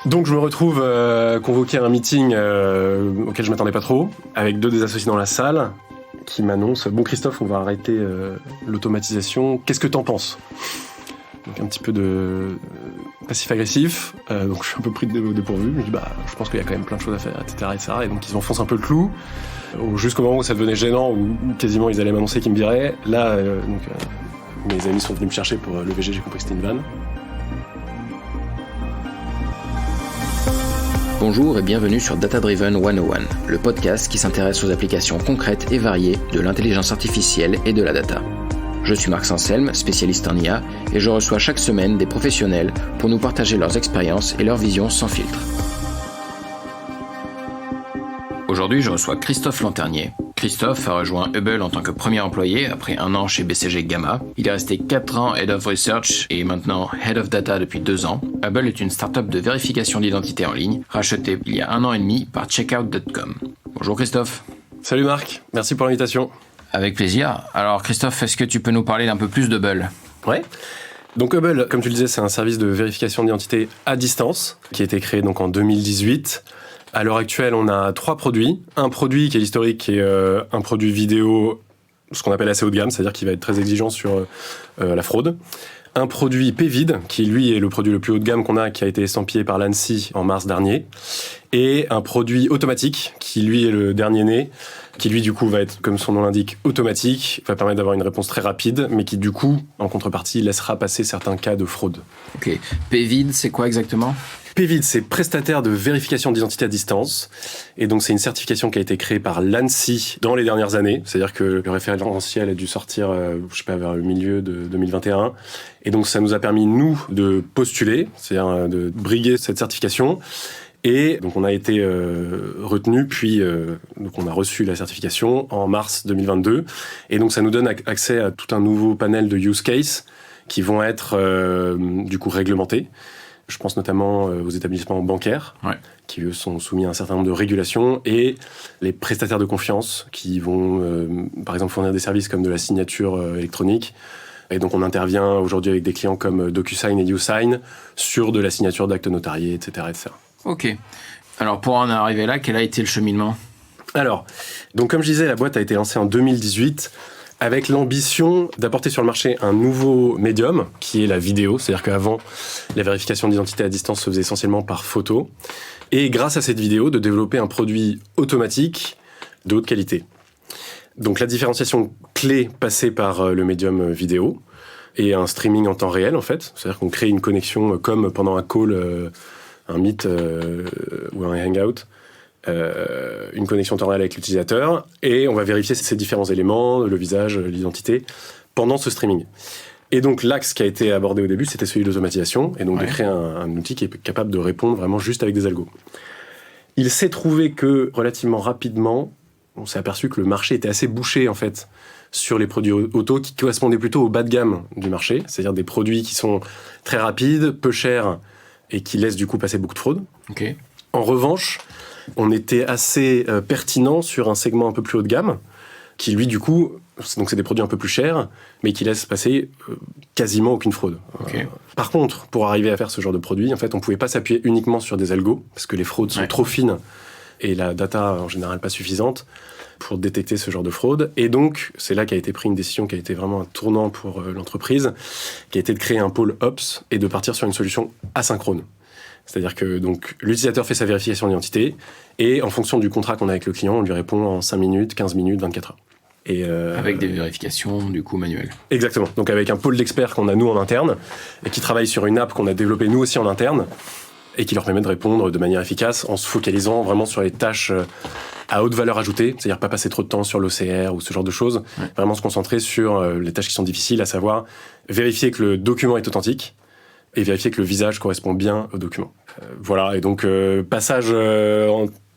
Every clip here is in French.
Donc je me retrouve convoqué à un meeting auquel je m'attendais pas trop, avec 2 des associés dans la salle, qui m'annoncent « Bon Christophe, on va arrêter l'automatisation, qu'est-ce que t'en penses ?» Donc un petit peu de passif-agressif, donc je suis un peu pris de dépourvu, je me dis je pense qu'il y a quand même plein de choses à faire, etc. Et donc ils enfoncent un peu le clou, jusqu'au moment où ça devenait gênant, où quasiment ils allaient m'annoncer qu'ils me viraient. Là, mes amis sont venus me chercher pour le VG, j'ai compris que c'était une vanne. Bonjour et bienvenue sur Data Driven 101, le podcast qui s'intéresse aux applications concrètes et variées de l'intelligence artificielle et de la data. Je suis Marc Sanselme, spécialiste en IA, et je reçois chaque semaine des professionnels pour nous partager leurs expériences et leurs visions sans filtre. Aujourd'hui, je reçois Christophe Lanternier. Christophe a rejoint Hubble en tant que premier employé après 1 an chez BCG Gamma. Il est resté 4 ans Head of Research et maintenant Head of Data depuis 2 ans. Hubble est une start-up de vérification d'identité en ligne, rachetée il y a 1 an et demi par Checkout.com. Bonjour Christophe. Salut Marc, merci pour l'invitation. Avec plaisir. Alors Christophe, est-ce que tu peux nous parler d'un peu plus d'Hubble ? Ouais. Donc Hubble, comme tu le disais, c'est un service de vérification d'identité à distance qui a été créé donc en 2018. À l'heure actuelle, on a 3 produits. Un produit qui est l'historique, qui est un produit vidéo, ce qu'on appelle assez haut de gamme, c'est-à-dire qu'il va être très exigeant sur la fraude. Un produit PVID, qui lui est le produit le plus haut de gamme qu'on a, qui a été estampillé par l'ANSSI en mars dernier. Et un produit automatique, qui lui est le dernier né, qui lui du coup va être, comme son nom l'indique, automatique, va permettre d'avoir une réponse très rapide, mais qui du coup, en contrepartie, laissera passer certains cas de fraude. Ok. PVID, c'est quoi exactement ? PVID, c'est prestataire de vérification d'identité à distance. Et donc, c'est une certification qui a été créée par l'ANSSI dans les dernières années. C'est-à-dire que le référentiel a dû sortir, vers le milieu de 2021. Et donc, ça nous a permis, nous, de postuler, c'est-à-dire de briguer cette certification. Et donc, on a été retenu, puis donc on a reçu la certification en mars 2022. Et donc, ça nous donne accès à tout un nouveau panel de use cases qui vont être, du coup, réglementés. Je pense notamment aux établissements bancaires, qui eux sont soumis à un certain nombre de régulations, et les prestataires de confiance qui vont, par exemple, fournir des services comme de la signature électronique. Et donc, on intervient aujourd'hui avec des clients comme DocuSign et YouSign sur de la signature d'actes notariés, etc., etc. Ok. Alors, pour en arriver là, quel a été le cheminement ? Alors, donc comme je disais, la boîte a été lancée en 2018 avec l'ambition d'apporter sur le marché un nouveau médium, qui est la vidéo. C'est-à-dire qu'avant, la vérification d'identité à distance se faisait essentiellement par photo. Et grâce à cette vidéo, de développer un produit automatique de haute qualité. Donc la différenciation clé passait par le médium vidéo et un streaming en temps réel, en fait. C'est-à-dire qu'on crée une connexion comme pendant un call, un Meet ou un Hangout. Une connexion temporelle avec l'utilisateur, et on va vérifier ces différents éléments, le visage, l'identité, pendant ce streaming. Et donc l'axe qui a été abordé au début, c'était celui de l'automatisation, et donc de créer un outil qui est capable de répondre vraiment juste avec des algos. Il s'est trouvé que, relativement rapidement, on s'est aperçu que le marché était assez bouché, en fait, sur les produits auto qui correspondaient plutôt au bas de gamme du marché, c'est-à-dire des produits qui sont très rapides, peu chers, et qui laissent du coup passer beaucoup de fraude. Ok. En revanche, on était assez pertinent sur un segment un peu plus haut de gamme, qui lui, du coup, donc c'est des produits un peu plus chers, mais qui laissent passer quasiment aucune fraude. Okay. Par contre, pour arriver à faire ce genre de produit, en fait, on pouvait pas s'appuyer uniquement sur des algos, parce que les fraudes sont trop fines, et la data, en général, pas suffisante pour détecter ce genre de fraude. Et donc, c'est là qu'a été prise une décision qui a été vraiment un tournant pour l'entreprise, qui a été de créer un pôle Ops et de partir sur une solution asynchrone. C'est-à-dire que donc, l'utilisateur fait sa vérification d'identité et en fonction du contrat qu'on a avec le client, on lui répond en 5 minutes, 15 minutes, 24 heures. Et avec des vérifications, du coup, manuelles. Exactement. Donc avec un pôle d'experts qu'on a nous en interne et qui travaille sur une app qu'on a développée nous aussi en interne et qui leur permet de répondre de manière efficace en se focalisant vraiment sur les tâches à haute valeur ajoutée, c'est-à-dire pas passer trop de temps sur l'OCR ou ce genre de choses, vraiment se concentrer sur les tâches qui sont difficiles, à savoir vérifier que le document est authentique, et vérifier que le visage correspond bien au document. Voilà, et donc passage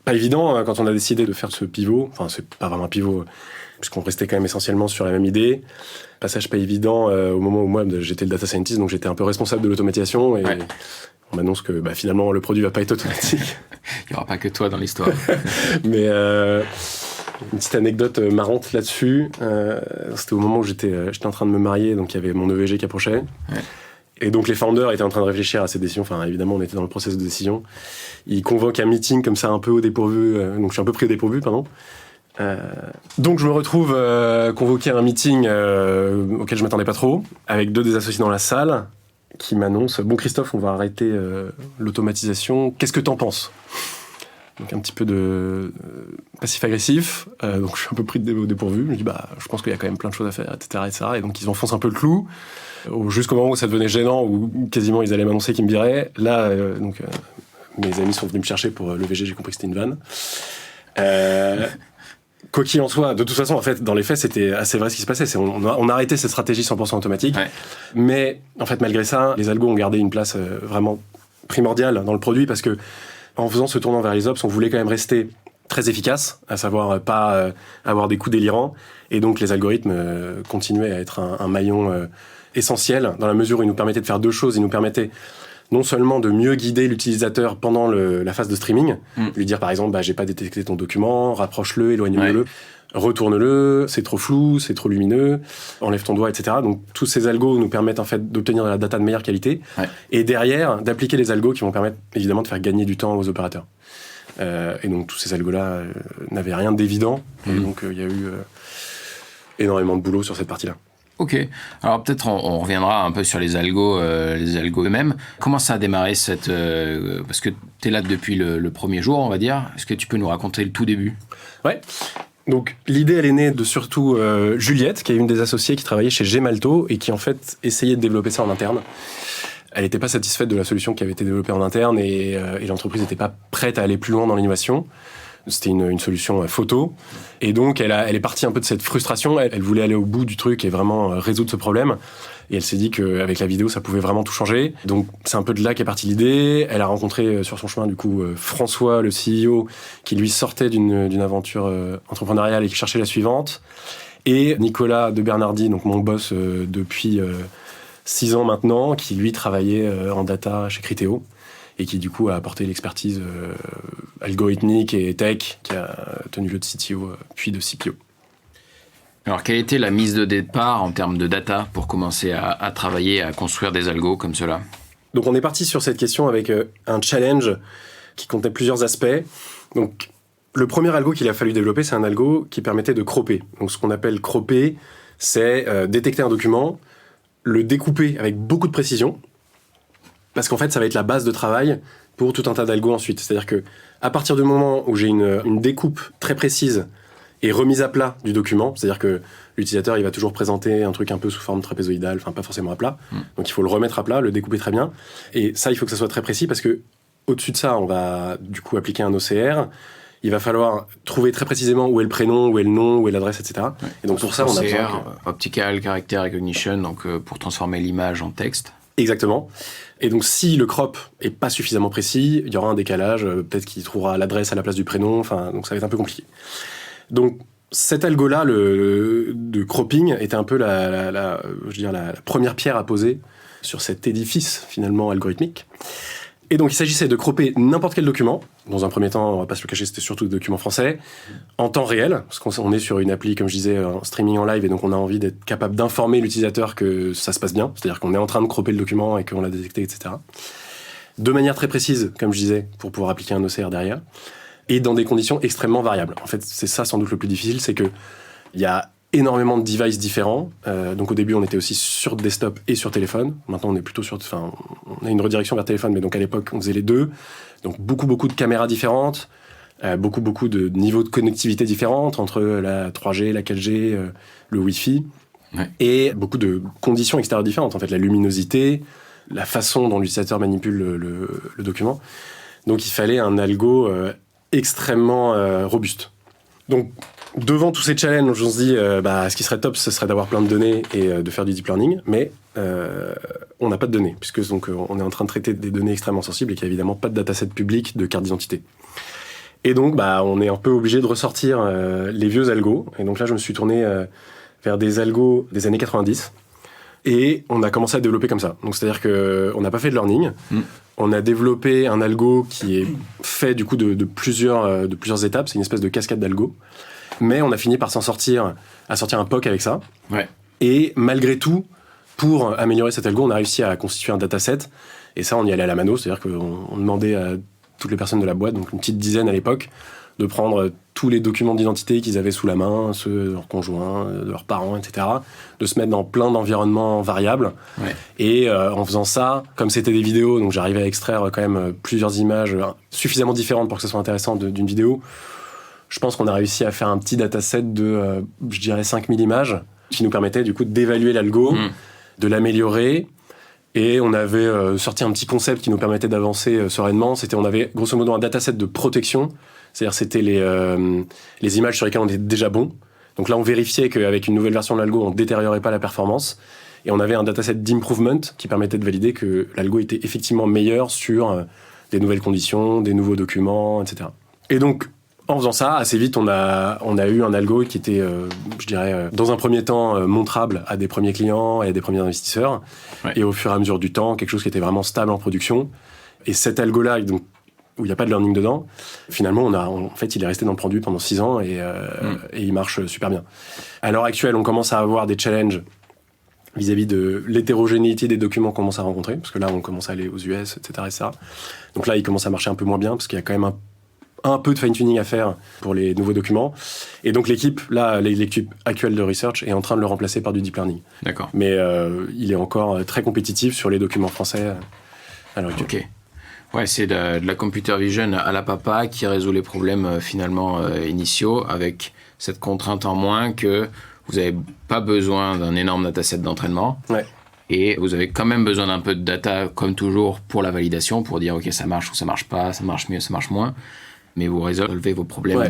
pas évident quand on a décidé de faire ce pivot, enfin c'est pas vraiment un pivot, puisqu'on restait quand même essentiellement sur la même idée. Passage pas évident au moment où moi j'étais le data scientist, donc j'étais un peu responsable de l'automatisation, et on m'annonce que finalement le produit va pas être automatique. Il n'y aura pas que toi dans l'histoire. Mais une petite anecdote marrante là-dessus, c'était au moment où j'étais en train de me marier, donc il y avait mon EVG qui approchait. Et donc les founders étaient en train de réfléchir à cette décision. Enfin, évidemment, on était dans le processus de décision. Ils convoquent un meeting comme ça, un peu au dépourvu. Donc je suis un peu pris au dépourvu, pardon. Donc je me retrouve convoqué à un meeting auquel je m'attendais pas trop, avec 2 des associés dans la salle qui m'annoncent « Bon Christophe, on va arrêter l'automatisation. Qu'est-ce que t'en penses ?» Donc un petit peu de passif-agressif. Donc je suis un peu pris au dépourvu. Je me dis je pense qu'il y a quand même plein de choses à faire, etc., etc. Et donc ils enfoncent un peu le clou. Jusqu'au moment où ça devenait gênant, où quasiment ils allaient m'annoncer qu'ils me viraient. Là, mes amis sont venus me chercher pour le VG, j'ai compris que c'était une vanne. Quoi qu'il en soit, de toute façon, en fait, dans les faits, c'était assez vrai ce qui se passait. On a arrêté cette stratégie 100% automatique. Ouais. Mais, en fait, malgré ça, les algos ont gardé une place vraiment primordiale dans le produit parce que, en faisant ce tournant vers les ops, on voulait quand même rester très efficace, à savoir pas avoir des coups délirants. Et donc, les algorithmes continuaient à être un maillon essentiel dans la mesure où ils nous permettaient de faire 2 choses. Ils nous permettaient non seulement de mieux guider l'utilisateur pendant la phase de streaming, lui dire par exemple j'ai pas détecté ton document, rapproche-le, éloigne-le, retourne-le, c'est trop flou, c'est trop lumineux, enlève ton doigt, etc. Donc tous ces algos nous permettent en fait d'obtenir de la data de meilleure qualité et derrière d'appliquer les algos qui vont permettre évidemment de faire gagner du temps aux opérateurs. Et donc tous ces algos-là n'avaient rien d'évident, et donc il y a eu énormément de boulot sur cette partie-là. Ok, alors peut-être on reviendra un peu sur les algos eux-mêmes. Comment ça a démarré parce que tu es là depuis le premier jour, on va dire. Est-ce que tu peux nous raconter le tout début ? Ouais. Donc l'idée, elle est née de surtout Juliette, qui est une des associées qui travaillait chez Gemalto et qui en fait essayait de développer ça en interne. Elle n'était pas satisfaite de la solution qui avait été développée en interne et l'entreprise n'était pas prête à aller plus loin dans l'innovation. C'était une solution photo. Et donc, elle est partie un peu de cette frustration. Elle voulait aller au bout du truc et vraiment résoudre ce problème. Et elle s'est dit qu'avec la vidéo, ça pouvait vraiment tout changer. Donc, c'est un peu de là qu'est partie l'idée. Elle a rencontré sur son chemin, du coup, François, le CEO, qui lui sortait d'une aventure entrepreneuriale et qui cherchait la suivante. Et Nicolas de Bernardi, donc mon boss depuis 6 ans maintenant, qui lui travaillait en data chez Criteo. Et qui du coup a apporté l'expertise algorithmique et tech qui a tenu lieu de CTO puis de CPO. Alors quelle était la mise de départ en termes de data pour commencer à travailler, à construire des algos comme cela ? Donc on est parti sur cette question avec un challenge qui contenait plusieurs aspects. Donc le premier algo qu'il a fallu développer, c'est un algo qui permettait de cropper. Donc ce qu'on appelle cropper, c'est détecter un document, le découper avec beaucoup de précision. Parce qu'en fait, ça va être la base de travail pour tout un tas d'algos ensuite. C'est-à-dire que à partir du moment où j'ai une découpe très précise et remise à plat du document, c'est-à-dire que l'utilisateur il va toujours présenter un truc un peu sous forme trapézoïdale, enfin pas forcément à plat. Donc il faut le remettre à plat, le découper très bien. Et ça, il faut que ça soit très précis parce que au-dessus de ça, on va du coup appliquer un OCR. Il va falloir trouver très précisément où est le prénom, où est le nom, où est l'adresse, etc. Ouais. Et donc pour ça, on a besoin Optical Character Recognition, donc pour transformer l'image en texte. Exactement. Et donc, si le crop est pas suffisamment précis, il y aura un décalage. Peut-être qu'il trouvera l'adresse à la place du prénom. Enfin, donc ça va être un peu compliqué. Donc, cet algo-là, de cropping, était un peu la première pierre à poser sur cet édifice, finalement, algorithmique. Et donc, il s'agissait de cropper n'importe quel document. Dans un premier temps, on va pas se le cacher, c'était surtout des documents français, en temps réel, parce qu'on est sur une appli, comme je disais, en streaming en live, et donc on a envie d'être capable d'informer l'utilisateur que ça se passe bien, c'est-à-dire qu'on est en train de cropper le document et qu'on l'a détecté, etc. De manière très précise, comme je disais, pour pouvoir appliquer un OCR derrière, et dans des conditions extrêmement variables. En fait, c'est ça sans doute le plus difficile, c'est que il y a énormément de devices différents. Donc au début, on était aussi sur desktop et sur téléphone. Maintenant, on est plutôt on a une redirection vers téléphone, mais donc à l'époque, on faisait les deux. Donc beaucoup de caméras différentes, beaucoup de niveaux de connectivité différentes entre la 3G, la 4G, le Wi-Fi, et beaucoup de conditions extérieures différentes. En fait, la luminosité, la façon dont l'utilisateur manipule le document. Donc il fallait un algo extrêmement robuste. Donc devant tous ces challenges, on se dit ce qui serait top, ce serait d'avoir plein de données et de faire du deep learning, mais on n'a pas de données, puisque donc, on est en train de traiter des données extrêmement sensibles et qu'il n'y a évidemment pas de dataset public de carte d'identité. Et donc, on est un peu obligé de ressortir les vieux algos. Et donc là, je me suis tourné vers des algos des années 90. Et on a commencé à développer comme ça. Donc, c'est-à-dire qu'on n'a pas fait de learning. On a développé un algo qui est fait du coup de plusieurs étapes. C'est une espèce de cascade d'algos. Mais on a fini par à sortir un POC avec ça. Ouais. Et malgré tout, pour améliorer cet algo, on a réussi à constituer un dataset. Et ça, on y allait à la mano, c'est-à-dire qu'on demandait à toutes les personnes de la boîte, donc une petite dizaine à l'époque, de prendre tous les documents d'identité qu'ils avaient sous la main, ceux de leurs conjoints, de leurs parents, etc., de se mettre dans plein d'environnements variables. Ouais. Et en faisant ça, comme c'était des vidéos, donc j'arrivais à extraire quand même plusieurs images suffisamment différentes pour que ce soit intéressant d'une vidéo. Je pense qu'on a réussi à faire un petit dataset de, je dirais, 5000 images, qui nous permettait du coup d'évaluer l'algo, de l'améliorer. Et on avait sorti un petit concept qui nous permettait d'avancer sereinement. On avait grosso modo un dataset de protection. C'est-à-dire c'était les images sur lesquelles on était déjà bon. Donc là, on vérifiait qu'avec une nouvelle version de l'algo, on ne détériorait pas la performance. Et on avait un dataset d'improvement qui permettait de valider que l'algo était effectivement meilleur sur des nouvelles conditions, des nouveaux documents, etc. Et donc, en faisant ça, assez vite, on a eu un algo qui était, je dirais, dans un premier temps, montrable à des premiers clients et à des premiers investisseurs. Ouais. Et au fur et à mesure du temps, quelque chose qui était vraiment stable en production. Et cet algo-là, donc, où il n'y a pas de learning dedans, finalement, en fait, il est resté dans le produit pendant 6 ans et il marche super bien. À l'heure actuelle, on commence à avoir des challenges vis-à-vis de l'hétérogénéité des documents qu'on commence à rencontrer, parce que là, on commence à aller aux US, etc. Donc là, il commence à marcher un peu moins bien, parce qu'il y a quand même un peu de fine-tuning à faire pour les nouveaux documents. Et donc l'équipe actuelle de research est en train de le remplacer par du deep learning. D'accord. Mais il est encore très compétitif sur les documents français à l'heure actuelle. Ok. Ouais, c'est de la computer vision à la papa qui résout les problèmes finalement initiaux avec cette contrainte en moins que vous n'avez pas besoin d'un énorme dataset d'entraînement. Ouais. Et vous avez quand même besoin d'un peu de data, comme toujours, pour la validation, pour dire ok, ça marche ou ça marche pas, ça marche mieux, ça marche moins. Mais vous résolvez vos problèmes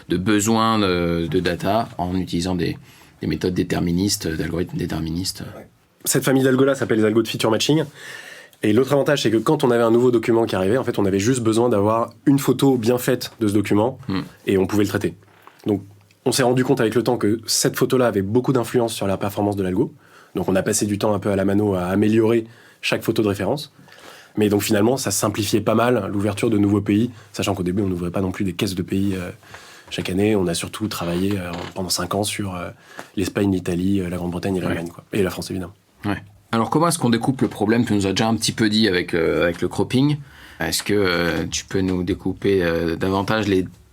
de besoin de data en utilisant des méthodes déterministes, d'algorithmes déterministes. Ouais. Cette famille d'algos-là s'appelle les algos de feature matching. Et l'autre avantage, c'est que quand on avait un nouveau document qui arrivait, en fait, on avait juste besoin d'avoir une photo bien faite de ce document et on pouvait le traiter. Donc, on s'est rendu compte avec le temps que cette photo-là avait beaucoup d'influence sur la performance de l'algo. Donc, on a passé du temps un peu à la mano à améliorer chaque photo de référence. Mais donc, finalement, ça simplifiait pas mal l'ouverture de nouveaux pays, sachant qu'au début, on n'ouvrait pas non plus des caisses de pays chaque année. On a surtout travaillé pendant 5 ans sur l'Espagne, l'Italie, la Grande-Bretagne et l'Allemagne, quoi. Et la France, évidemment. Ouais. Alors, comment est-ce qu'on découpe le problème? Tu nous as déjà un petit peu dit avec le cropping. Est-ce que tu peux nous découper davantage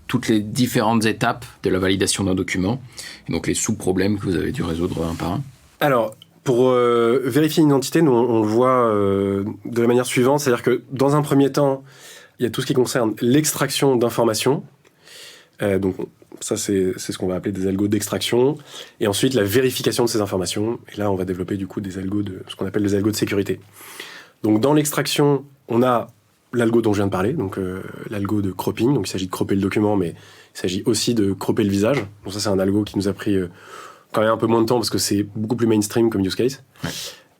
toutes les différentes étapes de la validation d'un document, et donc les sous-problèmes que vous avez dû résoudre un par un? Alors, pour vérifier une identité, nous, on le voit de la manière suivante. C'est-à-dire que, dans un premier temps, il y a tout ce qui concerne l'extraction d'informations. Donc, ça, c'est ce qu'on va appeler des algos d'extraction. Et ensuite, la vérification de ces informations. Et là, on va développer du coup des algos ce qu'on appelle des algos de sécurité. Donc, dans l'extraction, on a l'algo dont je viens de parler, donc l'algo de cropping. Donc, il s'agit de cropper le document, mais il s'agit aussi de cropper le visage. Donc, ça, c'est un algo qui nous a pris quand même un peu moins de temps parce que c'est beaucoup plus mainstream comme use case. Ouais.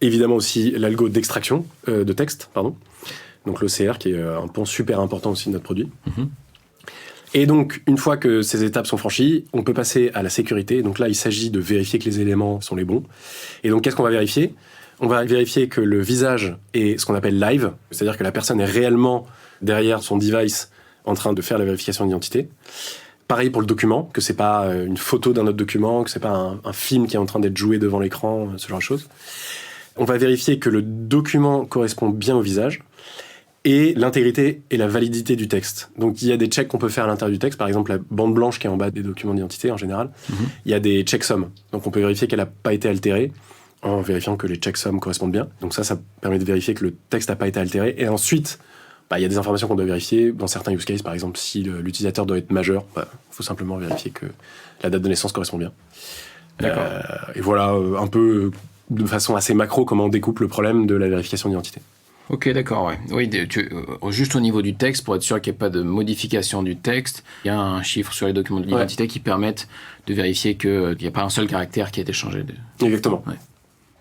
Évidemment aussi l'algo d'extraction de texte, donc l'OCR, qui est un point super important aussi de notre produit. Et donc, une fois que ces étapes sont franchies, on peut passer à la sécurité. Donc là, il s'agit de vérifier que les éléments sont les bons. Et donc, qu'est-ce qu'on va vérifier? On va vérifier que le visage est ce qu'on appelle live, c'est-à-dire que la personne est réellement derrière son device en train de faire la vérification d'identité. Pareil pour le document, que c'est pas une photo d'un autre document, que c'est pas un film qui est en train d'être joué devant l'écran, ce genre de choses. On va vérifier que le document correspond bien au visage. Et l'intégrité et la validité du texte. Donc, il y a des checks qu'on peut faire à l'intérieur du texte. Par exemple, la bande blanche qui est en bas des documents d'identité, en général. Il y a des checksums. Donc, on peut vérifier qu'elle n'a pas été altérée en vérifiant que les checksums correspondent bien. Donc, ça permet de vérifier que le texte n'a pas été altéré. Et ensuite, il y a des informations qu'on doit vérifier. Dans certains use cases, par exemple, si l'utilisateur doit être majeur, faut simplement vérifier que la date de naissance correspond bien. Et voilà, un peu de façon assez macro, comment on découpe le problème de la vérification d'identité. Ok, d'accord, ouais. Oui, juste au niveau du texte, pour être sûr qu'il n'y ait pas de modification du texte, il y a un chiffre sur les documents d'identité qui permettent de vérifier qu'il n'y a pas un seul caractère qui a été changé. Exactement. Ouais.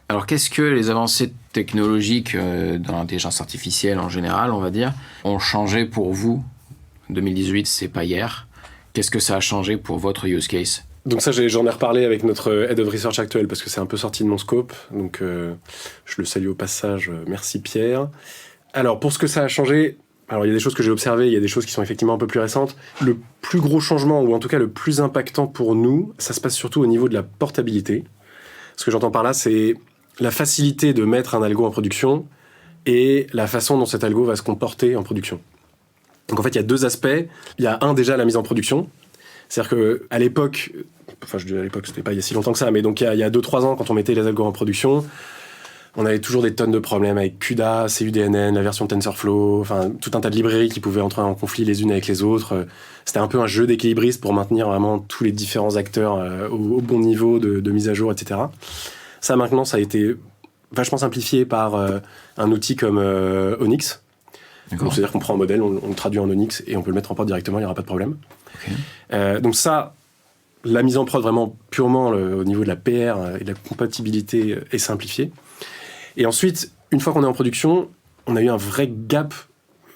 Alors, qu'est-ce que les avancées technologiques dans l'intelligence artificielle en général, on va dire, ont changé pour vous? 2018, c'est pas hier. Qu'est-ce que ça a changé pour votre use case? Donc ça, j'en ai reparlé avec notre Head of Research actuel parce que c'est un peu sorti de mon scope. Donc je le salue au passage. Merci Pierre. Alors pour ce que ça a changé, alors il y a des choses que j'ai observées, il y a des choses qui sont effectivement un peu plus récentes. Le plus gros changement, ou en tout cas le plus impactant pour nous, ça se passe surtout au niveau de la portabilité. Ce que j'entends par là, c'est la facilité de mettre un algo en production et la façon dont cet algo va se comporter en production. Donc en fait, il y a deux aspects. Il y a déjà la mise en production. C'est-à-dire qu'à l'époque, enfin je dis à l'époque, c'était pas il y a si longtemps que ça, mais donc il y a 2-3 ans, quand on mettait les algos en production, on avait toujours des tonnes de problèmes avec CUDA, CUDNN, la version TensorFlow, enfin tout un tas de librairies qui pouvaient entrer en conflit les unes avec les autres. C'était un peu un jeu d'équilibriste pour maintenir vraiment tous les différents acteurs au bon niveau de mise à jour, etc. Ça maintenant, ça a été vachement simplifié par un outil comme Onyx. Donc, c'est-à-dire qu'on prend un modèle, on le traduit en Onyx et on peut le mettre en prod directement, il n'y aura pas de problème. Okay. Donc ça, la mise en prod vraiment purement au niveau de la PR et de la compatibilité est simplifiée. Et ensuite, une fois qu'on est en production, on a eu un vrai gap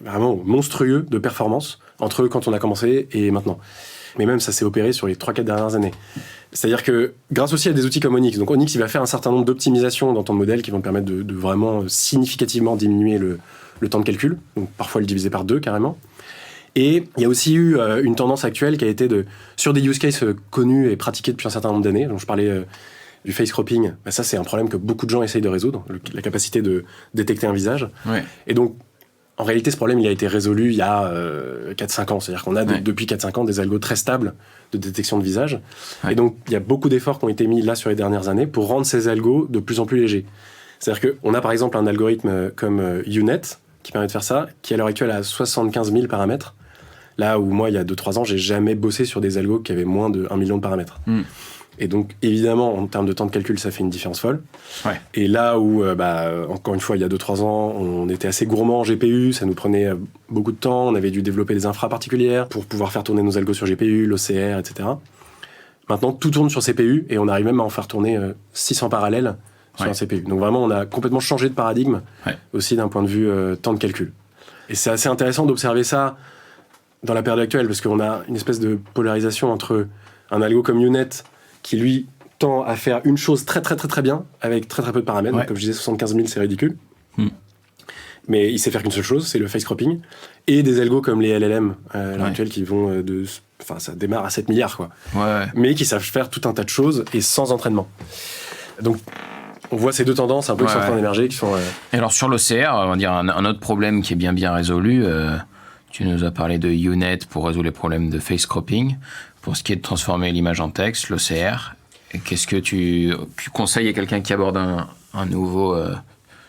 vraiment monstrueux de performance entre quand on a commencé et maintenant. Mais même ça s'est opéré sur les 3-4 dernières années. C'est-à-dire que grâce aussi à des outils comme Onyx, donc Onyx il va faire un certain nombre d'optimisations dans ton modèle qui vont te permettre de vraiment significativement diminuer le temps de calcul, donc parfois le diviser par 2 carrément. Et il y a aussi eu une tendance actuelle qui a été sur des use cases connus et pratiqués depuis un certain nombre d'années, dont je parlais du face cropping, ça c'est un problème que beaucoup de gens essayent de résoudre, la capacité de détecter un visage. Ouais. Et donc, en réalité, ce problème il a été résolu il y a 4-5 ans. C'est-à-dire qu'on a depuis 4-5 ans des algos très stables de détection de visage. Ouais. Et donc, il y a beaucoup d'efforts qui ont été mis là sur les dernières années pour rendre ces algos de plus en plus légers. C'est-à-dire qu'on a par exemple un algorithme comme UNet qui permet de faire ça, qui à l'heure actuelle a 75 000 paramètres. Là où moi, il y a 2-3 ans, j'ai jamais bossé sur des algos qui avaient moins de 1 million de paramètres. Et donc, évidemment, en termes de temps de calcul, ça fait une différence folle. Ouais. Et là où, encore une fois, il y a 2-3 ans, on était assez gourmand en GPU, ça nous prenait beaucoup de temps, on avait dû développer des infras particulières pour pouvoir faire tourner nos algos sur GPU, l'OCR, etc. Maintenant, tout tourne sur CPU et on arrive même à en faire tourner 600 parallèles sur un CPU. Donc vraiment, on a complètement changé de paradigme, aussi d'un point de vue temps de calcul. Et c'est assez intéressant d'observer ça dans la période actuelle, parce qu'on a une espèce de polarisation entre un algo comme UNet, qui lui tend à faire une chose très très très très bien avec très très peu de paramètres. Donc, comme je disais, 75 000 c'est ridicule. Mais il sait faire qu'une seule chose, c'est le face cropping. Et des algos comme les LLM actuels qui vont ça démarre à 7 milliards quoi. Mais qui savent faire tout un tas de choses et sans entraînement. Donc on voit ces deux tendances un peu qui sont en train d'émerger, qui sont. Et alors sur l'OCR, on va dire un autre problème qui est bien résolu. Tu nous as parlé de UNet pour résoudre les problèmes de face cropping. Pour ce qui est de transformer l'image en texte, l'OCR, qu'est-ce que tu conseilles à quelqu'un qui aborde un nouveau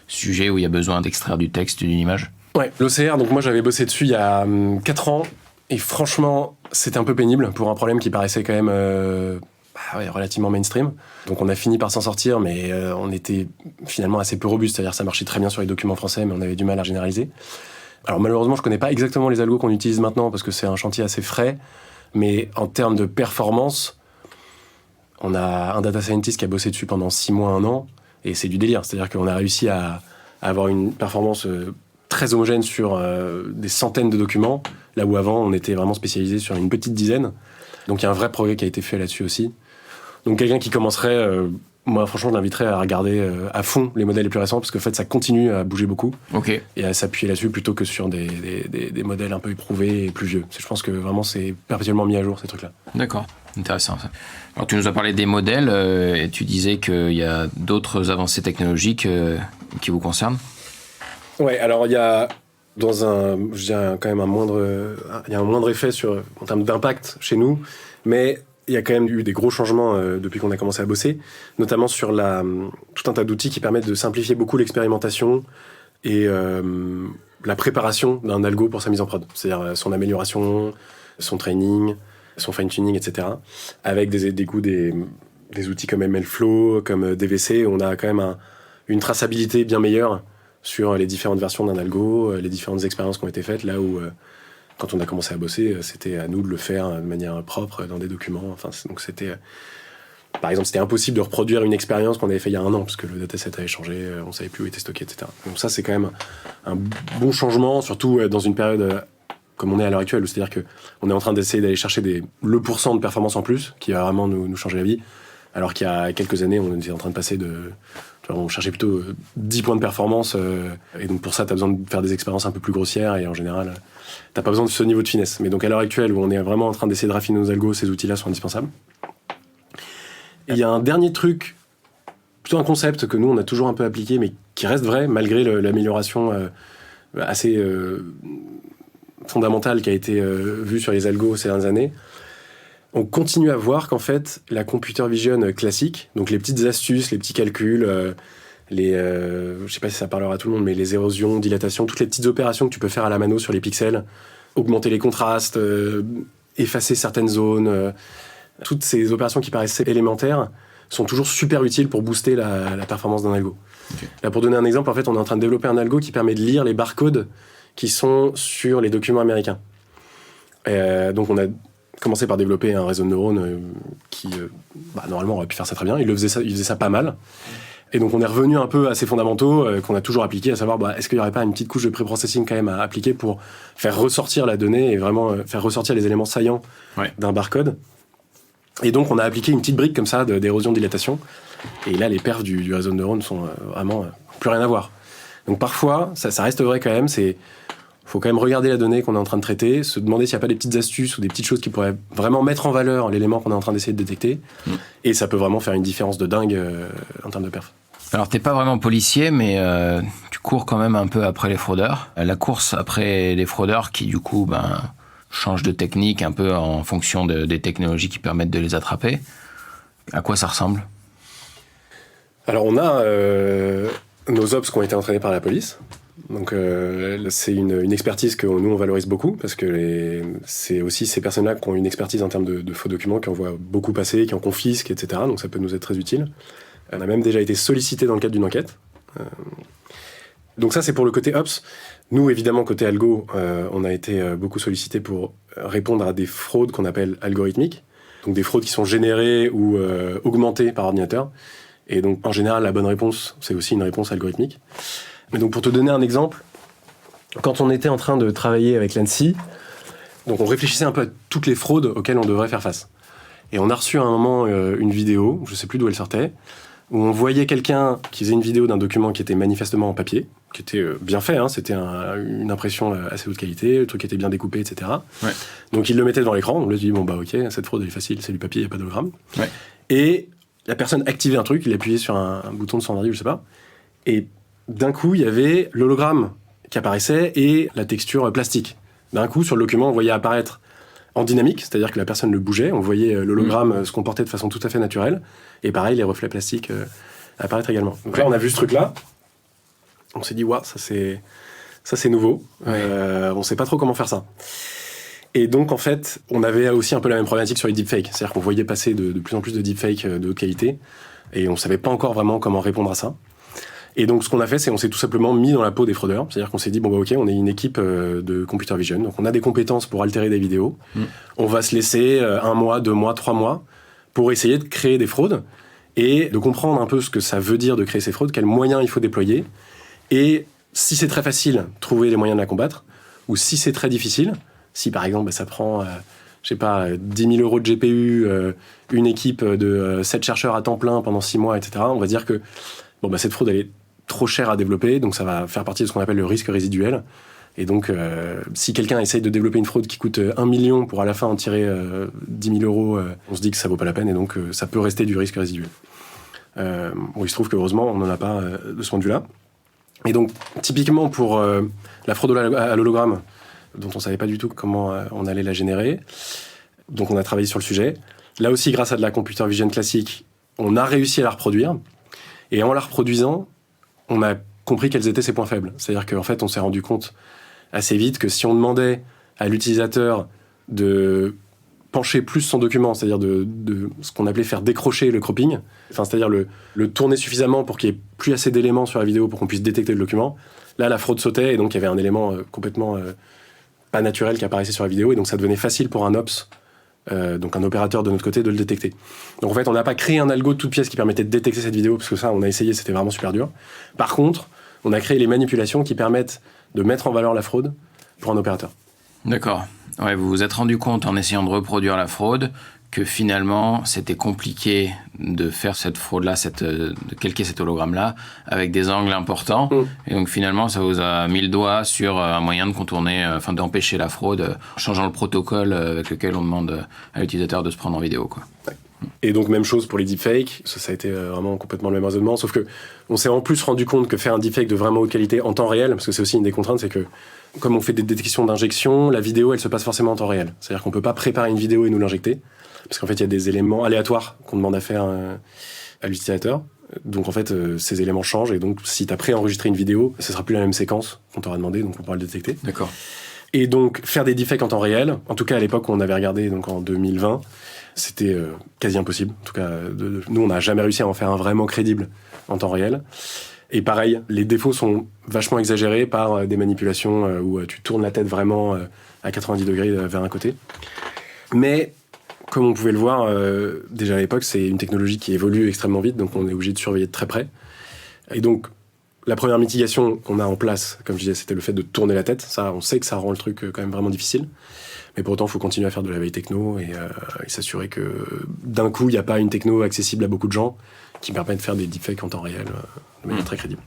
sujet où il y a besoin d'extraire du texte d'une image ? Ouais, l'OCR, donc moi j'avais bossé dessus il y a 4 ans, et franchement, c'était un peu pénible pour un problème qui paraissait quand même relativement mainstream. Donc on a fini par s'en sortir, mais on était finalement assez peu robuste, c'est-à-dire ça marchait très bien sur les documents français, mais on avait du mal à généraliser. Alors malheureusement, je connais pas exactement les algos qu'on utilise maintenant, parce que c'est un chantier assez frais. Mais en termes de performance, on a un data scientist qui a bossé dessus pendant 6 mois, 1 an, et c'est du délire. C'est-à-dire qu'on a réussi à avoir une performance très homogène sur des centaines de documents, là où avant, on était vraiment spécialisé sur une petite dizaine. Donc il y a un vrai progrès qui a été fait là-dessus aussi. Donc quelqu'un qui commencerait, moi franchement, je l'inviterais à regarder à fond les modèles les plus récents, parce qu'en fait, ça continue à bouger beaucoup, et à s'appuyer là-dessus plutôt que sur des modèles un peu éprouvés et plus vieux. Je pense que vraiment, c'est perpétuellement mis à jour, ces trucs-là. D'accord, intéressant ça. Alors tu nous as parlé des modèles, et tu disais qu'il y a d'autres avancées technologiques qui vous concernent ? Ouais, alors il y a quand même il y a un moindre effet en termes d'impact chez nous, mais il y a quand même eu des gros changements depuis qu'on a commencé à bosser, notamment sur tout un tas d'outils qui permettent de simplifier beaucoup l'expérimentation et la préparation d'un algo pour sa mise en prod. C'est-à-dire son amélioration, son training, son fine-tuning, etc. Avec des outils comme MLflow, comme DVC, on a quand même une traçabilité bien meilleure sur les différentes versions d'un algo, les différentes expériences qui ont été faites, là où quand on a commencé à bosser, c'était à nous de le faire de manière propre dans des documents. Enfin, donc par exemple, c'était impossible de reproduire une expérience qu'on avait fait il y a 1 an, parce que le dataset avait changé, on savait plus où était stocké, etc. Donc ça, c'est quand même un bon changement, surtout dans une période comme on est à l'heure actuelle, c'est-à-dire que on est en train d'essayer d'aller chercher le % de performance en plus, qui va vraiment nous changer la vie, alors qu'il y a quelques années, on était en train de passer on cherchait plutôt 10 points de performance, et donc pour ça, tu as besoin de faire des expériences un peu plus grossières, et en général, t'as pas besoin de ce niveau de finesse. Mais donc à l'heure actuelle, où on est vraiment en train d'essayer de raffiner nos algos, ces outils-là sont indispensables. Et il y a un dernier truc, plutôt un concept que nous, on a toujours un peu appliqué, mais qui reste vrai, malgré l'amélioration assez fondamentale qui a été vue sur les algos ces dernières années. On continue à voir qu'en fait, la computer vision classique, donc les petites astuces, les petits calculs, je sais pas si ça parlera à tout le monde, mais les érosions, dilatations, toutes les petites opérations que tu peux faire à la mano sur les pixels, augmenter les contrastes, effacer certaines zones, toutes ces opérations qui paraissent élémentaires sont toujours super utiles pour booster la performance d'un algo. Okay. Là, pour donner un exemple, en fait, on est en train de développer un algo qui permet de lire les barcodes qui sont sur les documents américains. Donc on a commencé par développer un réseau de neurones qui, normalement, aurait pu faire ça très bien. Il faisait ça pas mal. Et donc, on est revenu un peu à ces fondamentaux qu'on a toujours appliqués, à savoir, est-ce qu'il n'y aurait pas une petite couche de pré-processing quand même à appliquer pour faire ressortir la donnée et vraiment faire ressortir les éléments saillants d'un barcode. Et donc, on a appliqué une petite brique comme ça d'érosion-dilatation. Et là, les perfs du réseau de neurones sont vraiment plus rien à voir. Donc, parfois, ça reste vrai quand même, faut quand même regarder la donnée qu'on est en train de traiter, se demander s'il n'y a pas des petites astuces ou des petites choses qui pourraient vraiment mettre en valeur l'élément qu'on est en train d'essayer de détecter. Et ça peut vraiment faire une différence de dingue en termes de perf. Alors, t'es pas vraiment policier, mais tu cours quand même un peu après les fraudeurs. La course après les fraudeurs qui, du coup, changent de technique un peu en fonction des technologies qui permettent de les attraper. À quoi ça ressemble ? Alors, on a nos ops qui ont été entraînés par la police. Donc c'est une expertise que nous on valorise beaucoup parce que c'est aussi ces personnes-là qui ont une expertise en termes de faux documents, qui en voient beaucoup passer, qui en confisquent, etc. Donc ça peut nous être très utile. On a même déjà été sollicité dans le cadre d'une enquête. Donc ça c'est pour le côté ops. Nous évidemment côté algo, on a été beaucoup sollicité pour répondre à des fraudes qu'on appelle algorithmiques. Donc des fraudes qui sont générées ou augmentées par ordinateur. Et donc en général la bonne réponse c'est aussi une réponse algorithmique. Mais donc pour te donner un exemple, quand on était en train de travailler avec l'ANSSI, donc on réfléchissait un peu à toutes les fraudes auxquelles on devrait faire face. Et on a reçu à un moment une vidéo, je ne sais plus d'où elle sortait, où on voyait quelqu'un qui faisait une vidéo d'un document qui était manifestement en papier, qui était bien fait, c'était une impression assez haute qualité, le truc était bien découpé, etc. Ouais. Donc il le mettait devant l'écran, on lui dit ok, cette fraude elle est facile, c'est du papier, il n'y a pas d'hologramme. Ouais. Et la personne activait un truc, il appuyait sur un bouton de standardise, je sais pas, et d'un coup, il y avait l'hologramme qui apparaissait et la texture plastique. D'un coup, sur le document, on voyait apparaître en dynamique, c'est-à-dire que la personne le bougeait, on voyait l'hologramme se comporter de façon tout à fait naturelle, et pareil, les reflets plastiques apparaître également. Donc là, on a vu ce truc-là, on s'est dit, ça c'est nouveau, on sait pas trop comment faire ça. Et donc, en fait, on avait aussi un peu la même problématique sur les deepfakes, c'est-à-dire qu'on voyait passer de plus en plus de deepfakes de haute qualité, et on savait pas encore vraiment comment répondre à ça. Et donc, ce qu'on a fait, c'est qu'on s'est tout simplement mis dans la peau des fraudeurs. C'est-à-dire qu'on s'est dit, ok, on est une équipe de computer vision. Donc, on a des compétences pour altérer des vidéos. On va se laisser 1 mois, 2 mois, 3 mois pour essayer de créer des fraudes et de comprendre un peu ce que ça veut dire de créer ces fraudes, quels moyens il faut déployer. Et si c'est très facile, trouver les moyens de la combattre. Ou si c'est très difficile, si par exemple, ça prend, 10 000 euros de GPU, une équipe de 7 chercheurs à temps plein pendant 6 mois, etc., on va dire que cette fraude, elle est trop cher à développer, donc ça va faire partie de ce qu'on appelle le risque résiduel. Et donc, si quelqu'un essaye de développer une fraude qui coûte 1 million pour à la fin en tirer 10 000 euros, on se dit que ça vaut pas la peine, et donc ça peut rester du risque résiduel. Il se trouve qu'heureusement, on n'en a pas de ce point de vue-là. Et donc, typiquement pour la fraude à l'hologramme, dont on savait pas du tout comment on allait la générer, donc on a travaillé sur le sujet. Là aussi, grâce à de la computer vision classique, on a réussi à la reproduire. Et en la reproduisant, on a compris quels étaient ses points faibles. C'est-à-dire qu'en fait, on s'est rendu compte assez vite que si on demandait à l'utilisateur de pencher plus son document, c'est-à-dire de ce qu'on appelait faire décrocher le cropping, c'est-à-dire le tourner suffisamment pour qu'il n'y ait plus assez d'éléments sur la vidéo pour qu'on puisse détecter le document, là, la fraude sautait et donc il y avait un élément complètement pas naturel qui apparaissait sur la vidéo et donc ça devenait facile pour un ops, donc un opérateur de notre côté, de le détecter. Donc en fait, on n'a pas créé un algo de toute pièce qui permettait de détecter cette vidéo, parce que ça, on a essayé, c'était vraiment super dur. Par contre, on a créé les manipulations qui permettent de mettre en valeur la fraude pour un opérateur. D'accord. Ouais, vous vous êtes rendu compte en essayant de reproduire la fraude que finalement, c'était compliqué de faire cette fraude-là, de calquer cet hologramme-là, avec des angles importants. Et donc finalement, ça vous a mis le doigt sur un moyen de contourner, d'empêcher la fraude, en changeant le protocole avec lequel on demande à l'utilisateur de se prendre en vidéo, quoi. Ouais. Et donc même chose pour les deepfakes, ça a été vraiment complètement le même raisonnement, sauf que on s'est en plus rendu compte que faire un deepfake de vraiment haute qualité en temps réel, parce que c'est aussi une des contraintes, c'est que comme on fait des détections d'injection, la vidéo elle se passe forcément en temps réel. C'est-à-dire qu'on peut pas préparer une vidéo et nous l'injecter, parce qu'en fait il y a des éléments aléatoires qu'on demande à faire à l'utilisateur. Donc en fait ces éléments changent, et donc si tu as préenregistré une vidéo, ce sera plus la même séquence qu'on t'aura demandé, donc on pourra le détecter. D'accord. Et donc faire des deepfakes en temps réel, en tout cas à l'époque où on avait regardé, donc en 2020, c'était quasi impossible. En tout cas, nous, on n'a jamais réussi à en faire un vraiment crédible en temps réel. Et pareil, les défauts sont vachement exagérés par des manipulations où tu tournes la tête vraiment à 90 degrés vers un côté. Mais, comme on pouvait le voir, déjà à l'époque, c'est une technologie qui évolue extrêmement vite, donc on est obligé de surveiller de très près. Et donc, la première mitigation qu'on a en place, comme je disais, c'était le fait de tourner la tête. Ça, on sait que ça rend le truc quand même vraiment difficile. Mais pour autant, il faut continuer à faire de la veille techno et s'assurer que d'un coup, il n'y a pas une techno accessible à beaucoup de gens qui permet de faire des deepfakes en temps réel de manière très crédible.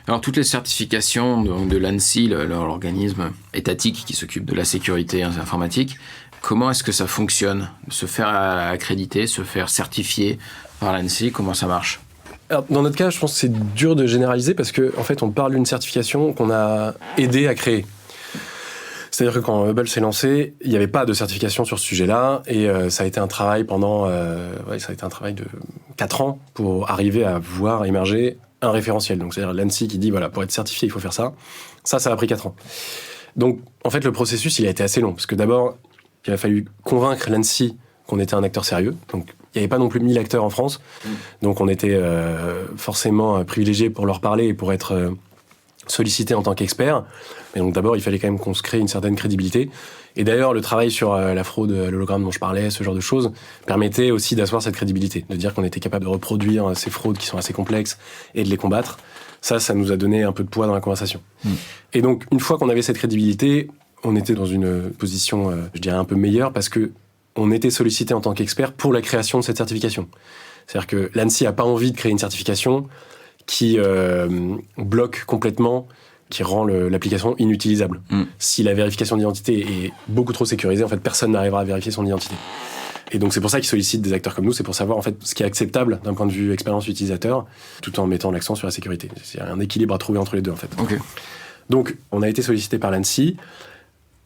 Alors, toutes les certifications donc, de l'ANSSI, l'organisme étatique qui s'occupe de la sécurité informatique, comment est-ce que ça fonctionne ? Se faire accréditer, se faire certifier par l'ANSSI, comment ça marche ? Alors, dans notre cas, je pense que c'est dur de généraliser parce qu'en fait, on parle d'une certification qu'on a aidé à créer. C'est-à-dire que quand Hubble s'est lancé, il n'y avait pas de certification sur ce sujet-là, et ça a été un travail de 4 ans pour arriver à voir émerger un référentiel. Donc c'est-à-dire l'ANSSI qui dit voilà, pour être certifié, il faut faire ça. Ça a pris 4 ans. Donc en fait, le processus, il a été assez long, parce que d'abord, il a fallu convaincre l'ANSSI qu'on était un acteur sérieux. Donc il n'y avait pas non plus 1000 acteurs en France, donc on était forcément privilégiés pour leur parler et pour être sollicité en tant qu'expert. Mais donc d'abord, il fallait quand même qu'on se crée une certaine crédibilité. Et d'ailleurs, le travail sur la fraude à l'hologramme dont je parlais, ce genre de choses, permettait aussi d'asseoir cette crédibilité, de dire qu'on était capable de reproduire ces fraudes qui sont assez complexes et de les combattre. Ça nous a donné un peu de poids dans la conversation. Et donc, une fois qu'on avait cette crédibilité, on était dans une position, je dirais, un peu meilleure, parce que on était sollicité en tant qu'expert pour la création de cette certification. C'est-à-dire que l'ANSSI n'a pas envie de créer une certification qui bloque complètement, qui rend l'application inutilisable. Si la vérification d'identité est beaucoup trop sécurisée, en fait, personne n'arrivera à vérifier son identité. Et donc, c'est pour ça qu'ils sollicitent des acteurs comme nous, c'est pour savoir, en fait, ce qui est acceptable d'un point de vue expérience utilisateur, tout en mettant l'accent sur la sécurité. C'est un équilibre à trouver entre les deux, en fait. Okay. Donc, on a été sollicité par l'ANSSI.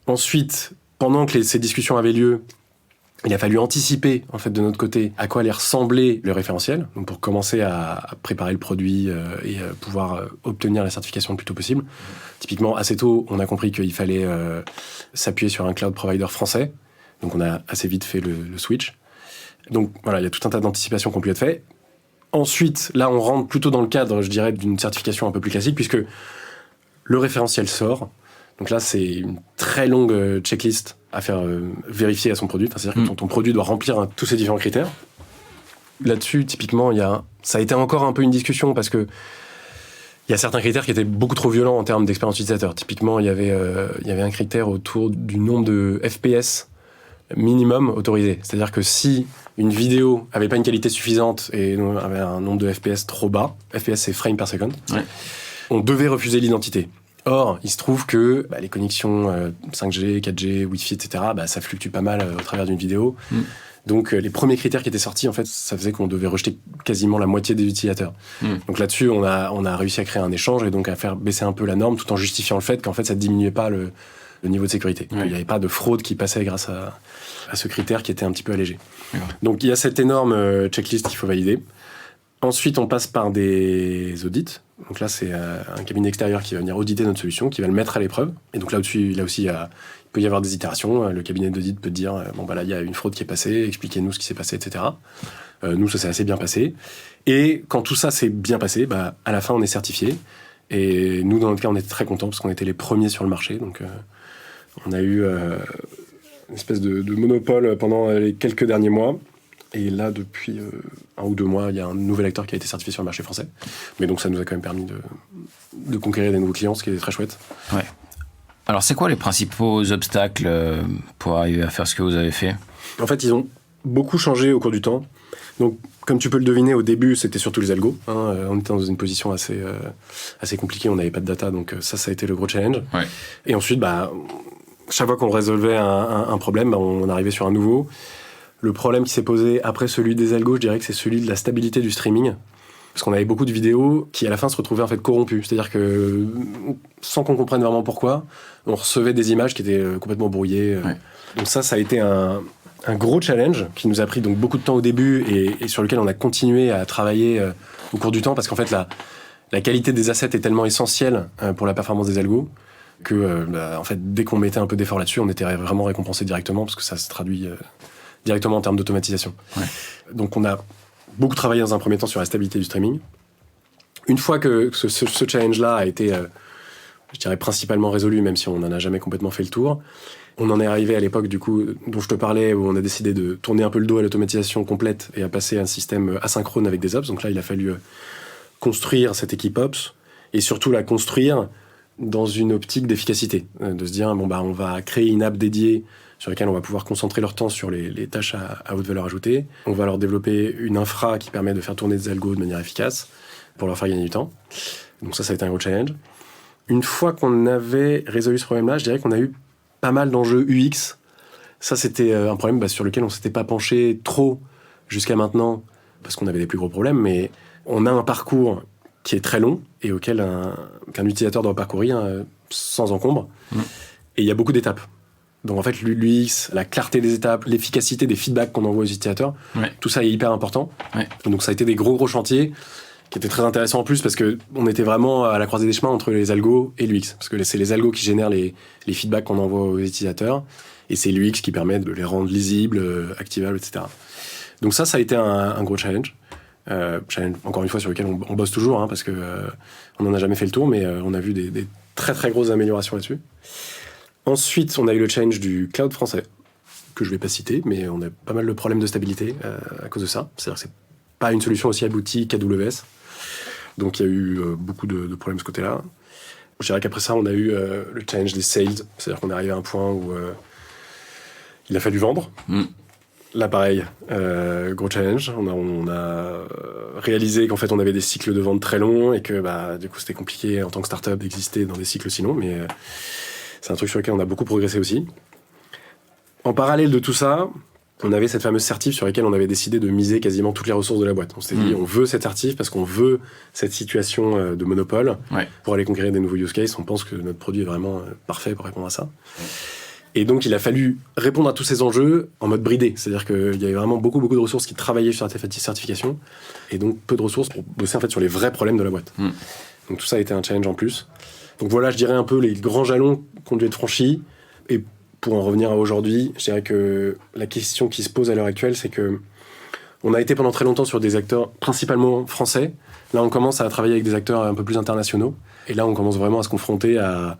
Ensuite, pendant que ces discussions avaient lieu, il a fallu anticiper, en fait, de notre côté, à quoi allait ressembler le référentiel, donc pour commencer à préparer le produit et pouvoir obtenir la certification le plus tôt possible. Typiquement, assez tôt, on a compris qu'il fallait s'appuyer sur un cloud provider français, donc on a assez vite fait le switch. Donc voilà, il y a tout un tas d'anticipations qui ont pu être faites. Ensuite, là, on rentre plutôt dans le cadre, je dirais, d'une certification un peu plus classique, puisque le référentiel sort. Donc là, c'est une très longue checklist à faire vérifier à son produit. Enfin, c'est-à-dire que ton produit doit remplir tous ces différents critères. Là-dessus, typiquement, ça a été encore un peu une discussion parce que il y a certains critères qui étaient beaucoup trop violents en termes d'expérience utilisateur. Typiquement, il y avait un critère autour du nombre de FPS minimum autorisé. C'est-à-dire que si une vidéo avait pas une qualité suffisante et avait un nombre de FPS trop bas, FPS c'est frame per second, on devait refuser l'identité. Or, il se trouve que les connexions 5G, 4G, Wi-Fi, etc., ça fluctue pas mal au travers d'une vidéo. Donc, les premiers critères qui étaient sortis, en fait, ça faisait qu'on devait rejeter quasiment la moitié des utilisateurs. Donc là-dessus, on a réussi à créer un échange et donc à faire baisser un peu la norme, tout en justifiant le fait qu'en fait, ça diminuait pas le niveau de sécurité. Il n'y avait pas de fraude qui passait grâce à ce critère qui était un petit peu allégé. Donc, il y a cette énorme checklist qu'il faut valider. Ensuite, on passe par des audits. Donc là, c'est un cabinet extérieur qui va venir auditer notre solution, qui va le mettre à l'épreuve. Et donc là aussi, il peut y avoir des itérations. Le cabinet d'audit peut dire, là, il y a une fraude qui est passée, expliquez-nous ce qui s'est passé, etc. Nous, ça s'est assez bien passé. Et quand tout ça s'est bien passé, à la fin, on est certifié. Et nous, dans notre cas, on était très contents parce qu'on était les premiers sur le marché. Donc, on a eu une espèce de monopole pendant les quelques derniers mois. Et là, depuis 1 ou 2 mois, il y a un nouvel acteur qui a été certifié sur le marché français. Mais donc, ça nous a quand même permis de conquérir des nouveaux clients, ce qui est très chouette. Ouais. Alors, c'est quoi les principaux obstacles pour arriver à faire ce que vous avez fait ? En fait, ils ont beaucoup changé au cours du temps. Donc, comme tu peux le deviner, au début, c'était surtout les algos. On était dans une position assez compliquée, on n'avait pas de data, donc ça a été le gros challenge. Ouais. Et ensuite, chaque fois qu'on résolvait un problème, on arrivait sur un nouveau. Le problème qui s'est posé après celui des algos, je dirais que c'est celui de la stabilité du streaming. Parce qu'on avait beaucoup de vidéos qui, à la fin, se retrouvaient en fait corrompues. C'est-à-dire que, sans qu'on comprenne vraiment pourquoi, on recevait des images qui étaient complètement brouillées. Ouais. Donc ça a été un gros challenge qui nous a pris donc beaucoup de temps au début et sur lequel on a continué à travailler au cours du temps, parce qu'en fait, la qualité des assets est tellement essentielle pour la performance des algos que, en fait, dès qu'on mettait un peu d'effort là-dessus, on était vraiment récompensé directement, parce que ça se traduit directement en termes d'automatisation. Ouais. Donc on a beaucoup travaillé dans un premier temps sur la stabilité du streaming. Une fois que ce challenge-là a été, je dirais, principalement résolu, même si on n'en a jamais complètement fait le tour, on en est arrivé à l'époque, du coup, dont je te parlais, où on a décidé de tourner un peu le dos à l'automatisation complète et à passer à un système asynchrone avec des ops. Donc là, il a fallu construire cette équipe ops et surtout la construire dans une optique d'efficacité. De se dire, on va créer une app dédiée sur laquelle on va pouvoir concentrer leur temps sur les tâches à haute valeur ajoutée. On va leur développer une infra qui permet de faire tourner des algos de manière efficace pour leur faire gagner du temps. Donc ça a été un gros challenge. Une fois qu'on avait résolu ce problème-là, je dirais qu'on a eu pas mal d'enjeux UX. Ça, c'était un problème sur lequel on ne s'était pas penché trop jusqu'à maintenant, parce qu'on avait des plus gros problèmes, mais on a un parcours qui est très long et auquel qu'un utilisateur doit parcourir sans encombre. Et il y a beaucoup d'étapes. Donc en fait, l'UX, la clarté des étapes, l'efficacité des feedbacks qu'on envoie aux utilisateurs, tout ça est hyper important. Ouais. Donc ça a été des gros chantiers qui étaient très intéressants en plus, parce qu'on était vraiment à la croisée des chemins entre les algos et l'UX. Parce que c'est les algos qui génèrent les feedbacks qu'on envoie aux utilisateurs, et c'est l'UX qui permet de les rendre lisibles, activables, etc. Donc ça a été un gros challenge. Challenge, encore une fois, sur lequel on bosse toujours, parce que on n'en a jamais fait le tour, mais on a vu des très très grosses améliorations là-dessus. Ensuite, on a eu le challenge du cloud français, que je ne vais pas citer, mais on a pas mal de problèmes de stabilité à cause de ça. C'est-à-dire que c'est pas une solution aussi aboutie qu'AWS. Donc il y a eu beaucoup de problèmes de ce côté-là. Je dirais qu'après ça, on a eu le challenge des sales. C'est-à-dire qu'on est arrivé à un point où il a fallu vendre. Là, pareil, gros challenge. On a réalisé qu'en fait, on avait des cycles de vente très longs et que du coup, c'était compliqué en tant que start-up d'exister dans des cycles aussi longs, mais c'est un truc sur lequel on a beaucoup progressé aussi. En parallèle de tout ça, on avait cette fameuse certif sur laquelle on avait décidé de miser quasiment toutes les ressources de la boîte. On s'est dit, on veut cette certif parce qu'on veut cette situation de monopole pour aller conquérir des nouveaux use cases. On pense que notre produit est vraiment parfait pour répondre à ça. Et donc, il a fallu répondre à tous ces enjeux en mode bridé. C'est-à-dire qu'il y avait vraiment beaucoup de ressources qui travaillaient sur cette certification, et donc peu de ressources pour bosser en fait sur les vrais problèmes de la boîte. Donc tout ça a été un challenge en plus. Donc voilà, je dirais un peu les grands jalons qu'on devait être franchis. Et pour en revenir à aujourd'hui, je dirais que la question qui se pose à l'heure actuelle, c'est que on a été pendant très longtemps sur des acteurs principalement français. Là, on commence à travailler avec des acteurs un peu plus internationaux. Et là, on commence vraiment à se confronter à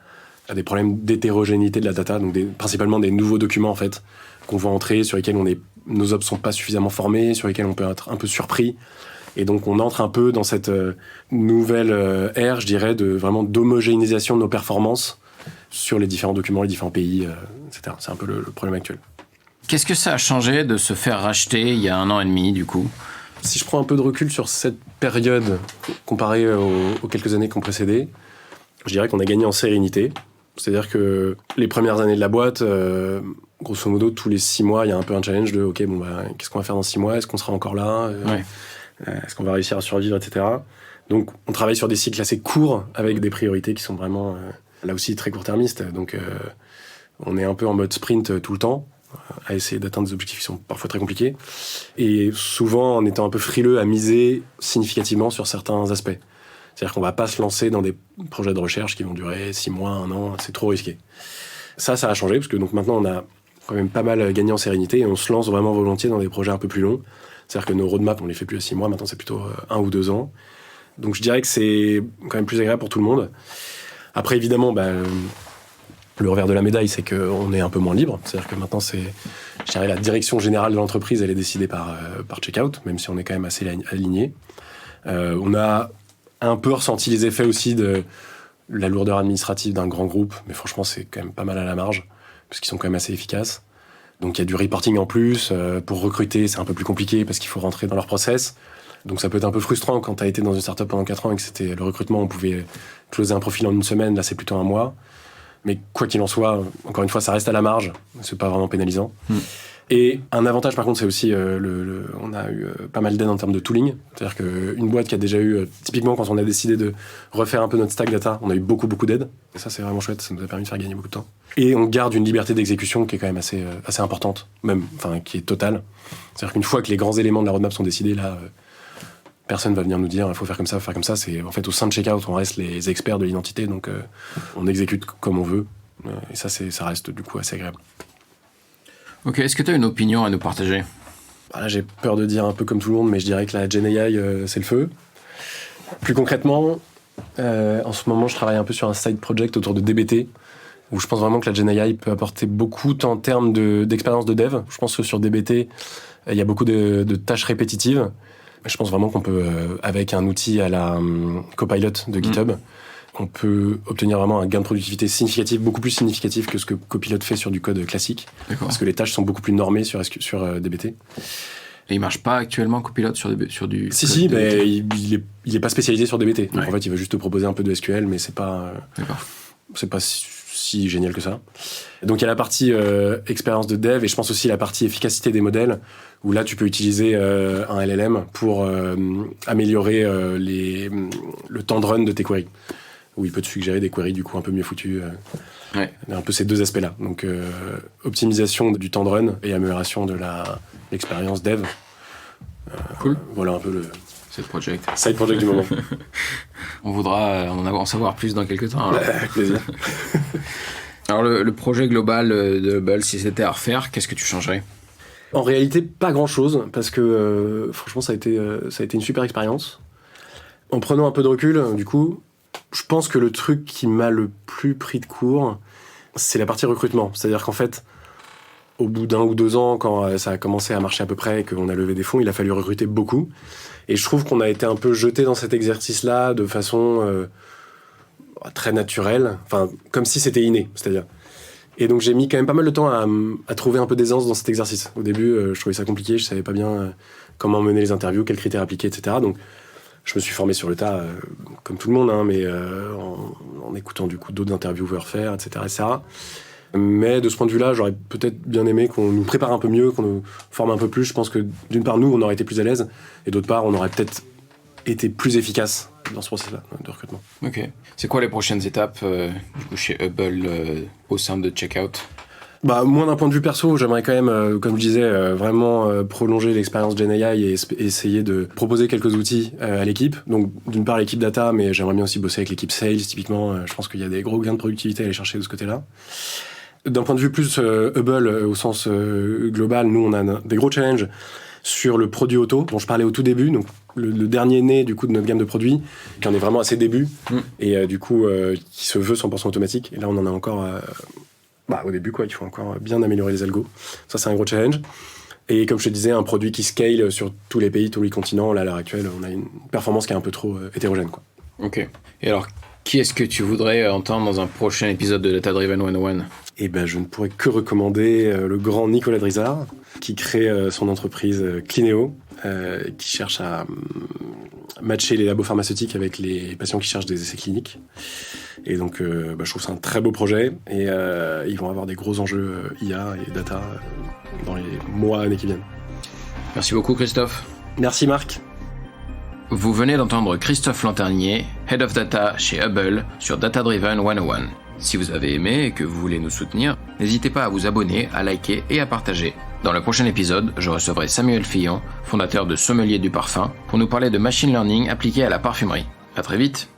des problèmes d'hétérogénéité de la data, donc principalement des nouveaux documents en fait qu'on voit entrer, sur lesquels nos ops sont pas suffisamment formés, sur lesquels on peut être un peu surpris. Et donc on entre un peu dans cette nouvelle ère, je dirais, de vraiment d'homogénéisation de nos performances sur les différents documents, les différents pays, etc. C'est un peu le problème actuel. Qu'est-ce que ça a changé de se faire racheter il y a 1 an et demi, du coup ? Si je prends un peu de recul sur cette période comparée aux quelques années qui ont précédé, je dirais qu'on a gagné en sérénité. C'est-à-dire que les premières années de la boîte, grosso modo, tous les 6 mois, il y a un peu un challenge de « Ok, qu'est-ce qu'on va faire dans 6 mois ? Est-ce qu'on sera encore là ? Est-ce qu'on va réussir à survivre, etc. » Donc, on travaille sur des cycles assez courts avec des priorités qui sont vraiment, là aussi, très court-termistes. Donc, on est un peu en mode sprint tout le temps, à essayer d'atteindre des objectifs qui sont parfois très compliqués. Et souvent, en étant un peu frileux à miser significativement sur certains aspects. C'est-à-dire qu'on ne va pas se lancer dans des projets de recherche qui vont durer 6 mois, 1 an, c'est trop risqué. Ça a changé, parce que donc maintenant, on a quand même pas mal gagné en sérénité et on se lance vraiment volontiers dans des projets un peu plus longs. C'est-à-dire que nos roadmaps, on les fait plus à 6 mois, maintenant c'est plutôt 1 ou 2 ans. Donc je dirais que c'est quand même plus agréable pour tout le monde. Après, évidemment, le revers de la médaille, c'est qu'on est un peu moins libre. C'est-à-dire que maintenant, je dirais, la direction générale de l'entreprise, elle est décidée par Checkout, même si on est quand même assez aligné. On a un peu ressenti les effets aussi de la lourdeur administrative d'un grand groupe, mais franchement, c'est quand même pas mal à la marge, parce qu'ils sont quand même assez efficaces. Donc il y a du reporting en plus. Pour recruter, c'est un peu plus compliqué, parce qu'il faut rentrer dans leur process. Donc ça peut être un peu frustrant quand tu as été dans une startup pendant 4 ans et que c'était le recrutement, on pouvait closer un profil en 1 semaine, là c'est plutôt 1 mois. Mais quoi qu'il en soit, encore une fois, ça reste à la marge, c'est pas vraiment pénalisant. Et un avantage, par contre, c'est aussi, on a eu pas mal d'aide en termes de tooling. C'est-à-dire qu'une boîte qui a déjà eu, typiquement quand on a décidé de refaire un peu notre stack data, on a eu beaucoup d'aide. Et ça, c'est vraiment chouette, ça nous a permis de faire gagner beaucoup de temps. Et on garde une liberté d'exécution qui est quand même assez importante, qui est totale. C'est-à-dire qu'une fois que les grands éléments de la roadmap sont décidés, là, personne va venir nous dire il faut faire comme ça, faut faire comme ça. C'est en fait au sein de Checkout, on reste les experts de l'identité, donc on exécute comme on veut. Et ça reste du coup assez agréable. Ok, est-ce que tu as une opinion à nous partager ? Là, j'ai peur de dire un peu comme tout le monde, mais je dirais que la GenAI, c'est le feu. Plus concrètement, en ce moment, je travaille un peu sur un side project autour de DBT, où je pense vraiment que la GenAI peut apporter beaucoup en termes d'expérience de dev. Je pense que sur DBT, il y a beaucoup de tâches répétitives. Je pense vraiment qu'on peut, avec un outil à la Copilot de GitHub, on peut obtenir vraiment un gain de productivité significatif, beaucoup plus significatif que ce que Copilot fait sur du code classique. D'accord. Parce que les tâches sont beaucoup plus normées sur DBT. Et il marche pas actuellement Copilot sur du Si, code mais DBT. il est pas spécialisé sur DBT. Donc Ouais. en fait, il va juste te proposer un peu de SQL, mais c'est pas si génial que ça. Donc il y a la partie expérience de dev, et je pense aussi la partie efficacité des modèles, où là tu peux utiliser un LLM pour améliorer le temps de run de tes queries, où il peut te suggérer des queries du coup un peu mieux foutues. Ouais. Un peu ces deux aspects-là. Donc optimisation du temps de run et amélioration de l'expérience dev. Cool. Voilà un peu le Cette project. side project du moment. On voudra en savoir plus dans quelques temps. Alors, Avec plaisir. Alors, le projet global de Hubble, si c'était à refaire, qu'est-ce que tu changerais ? En réalité, pas grand-chose, parce que franchement, ça a été une super expérience. En prenant un peu de recul, du coup, je pense que le truc qui m'a le plus pris de court, c'est la partie recrutement. C'est-à-dire qu'en fait, au bout d'1 ou 2 ans, quand ça a commencé à marcher à peu près et qu'on a levé des fonds, il a fallu recruter beaucoup. Et je trouve qu'on a été un peu jeté dans cet exercice-là de façon très naturelle, enfin, comme si c'était inné, c'est-à-dire. Et donc j'ai mis quand même pas mal de temps à trouver un peu d'aisance dans cet exercice. Au début, je trouvais ça compliqué, je savais pas bien comment mener les interviews, quels critères appliquer, etc. Donc je me suis formé sur le tas, comme tout le monde, hein, mais en écoutant du coup d'autres intervieweurs faire, etc., etc. Mais de ce point de vue-là, j'aurais peut-être bien aimé qu'on nous prépare un peu mieux, qu'on nous forme un peu plus. Je pense que d'une part, nous, on aurait été plus à l'aise, et d'autre part, on aurait peut-être été plus efficace dans ce processus-là de recrutement. Ok. C'est quoi les prochaines étapes du coup chez Hubble au sein de Checkout ? Moi, d'un point de vue perso, j'aimerais quand même, comme je disais, vraiment prolonger l'expérience GenAI et essayer de proposer quelques outils à l'équipe. Donc, d'une part, l'équipe data, mais j'aimerais bien aussi bosser avec l'équipe sales, typiquement. Je pense qu'il y a des gros gains de productivité à aller chercher de ce côté-là. D'un point de vue plus Hubble, au sens global, nous, on a des gros challenges sur le produit auto, dont je parlais au tout début, donc le dernier né du coup de notre gamme de produits, qui en est vraiment à ses débuts, et du coup, qui se veut 100% automatique. Et là, on en a encore... au début, quoi, il faut encore bien améliorer les algos. Ça, c'est un gros challenge. Et comme je te disais, un produit qui scale sur tous les pays, tous les continents. Là, à l'heure actuelle, on a une performance qui est un peu trop hétérogène, quoi. Ok. Et alors, qui est-ce que tu voudrais entendre dans un prochain épisode de Data Driven 101 ? Je ne pourrais que recommander le grand Nicolas Drizard, qui crée son entreprise Clineo, qui cherche à matcher les labos pharmaceutiques avec les patients qui cherchent des essais cliniques. Et donc, je trouve ça un très beau projet. Et ils vont avoir des gros enjeux IA et data dans les mois, années qui viennent. Merci beaucoup, Christophe. Merci, Marc. Vous venez d'entendre Christophe Lanternier, Head of Data chez Hubble, sur Data Driven 101. Si vous avez aimé et que vous voulez nous soutenir, n'hésitez pas à vous abonner, à liker et à partager. Dans le prochain épisode, je recevrai Samuel Fillon, fondateur de Sommelier du Parfum, pour nous parler de machine learning appliqué à la parfumerie. À très vite.